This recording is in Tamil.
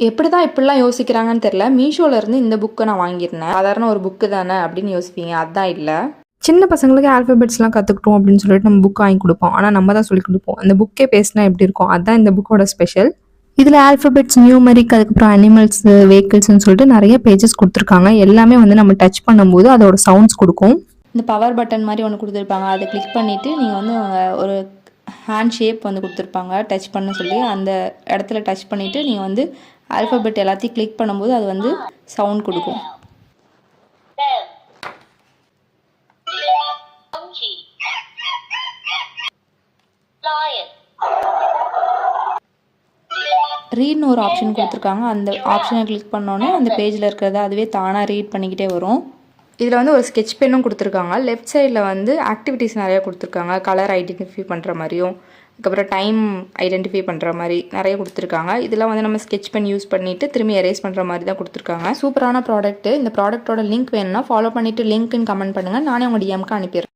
எப்படி தான் இப்படிலாம் யோசிக்கிறாங்கன்னு தெரில. மீஷோலேருந்து இந்த புக்கை நான் வாங்கியிருந்தேன். சாதாரண ஒரு புக்கு தானே அப்படின்னு யோசிப்பீங்க, அதுதான் இல்லை. சின்ன பசங்களுக்கு ஆல்ஃபபெட்ஸ்லாம் கற்றுக்கிட்டோம் அப்படின்னு சொல்லிட்டு நம்ம புக் வாங்கி கொடுப்போம். ஆனால் நம்ம தான் சொல்லி கொடுப்போம். அந்த புக்கே பேசினா எப்படி இருக்கும், அதுதான் இந்த புக்கோட ஸ்பெஷல். இதில் ஆல்ஃபபெட்ஸ், நியூமெரிக், அதுக்கப்புறம் அனிமல்ஸ், வெஹிக்கிள்ஸ்னு சொல்லிட்டு நிறைய பேஜஸ் கொடுத்துருக்காங்க. எல்லாமே வந்து நம்ம டச் பண்ணும்போது அதோட சவுண்ட்ஸ் கொடுக்கும். இந்த பவர் பட்டன் மாதிரி ஒன்று கொடுத்துருப்பாங்க. அதை கிளிக் பண்ணிவிட்டு நீங்கள் வந்து ஒரு ஹேண்ட் ஷேப் வந்து கொடுத்துருப்பாங்க டச் பண்ண சொல்லி. அந்த இடத்துல டச் பண்ணிவிட்டு நீங்கள் வந்து ஆல்ஃபபெட் எல்லாத்தையும் கிளிக் பண்ணும்போது அது வந்து சவுண்ட் கொடுக்கும். ரீட்னு ஒரு ஆப்ஷன் கொடுத்துருக்காங்க. அந்த ஆப்ஷனை கிளிக் பண்ணோன்னே அந்த பேஜில் இருக்கிறத அதுவே தானாக ரீட் பண்ணிக்கிட்டே வரும். இதில் வந்து ஒரு ஸ்கெட்ச் பென்னும் கொடுத்துருக்காங்க. லெஃப்ட் சைடில் வந்து ஆக்டிவிட்டீஸ் நிறையா கொடுத்துருக்காங்க. கலர் ஐடென்டிஃபை பண்ணுற மாதிரியும், அதுக்கப்புறம் டைம் ஐடென்டிஃபை பண்ணுற மாதிரி நிறைய கொடுத்துருக்காங்க. இதெல்லாம் வந்து நம்ம ஸ்கெட்ச் பென் யூஸ் பண்ணிவிட்டு திரும்பி எரேஸ் பண்ணுற மாதிரி தான் கொடுத்துருக்காங்க. சூப்பரான ப்ராடக்ட்டு. இந்த ப்ராடக்ட்டோட லிங்க் வேணும்னா ஃபாலோ பண்ணிவிட்டு லிங்க்னு கமெண்ட் பண்ணுங்கள். நானே உங்கள் டிஎம்க்கு அனுப்பிடுறேன்.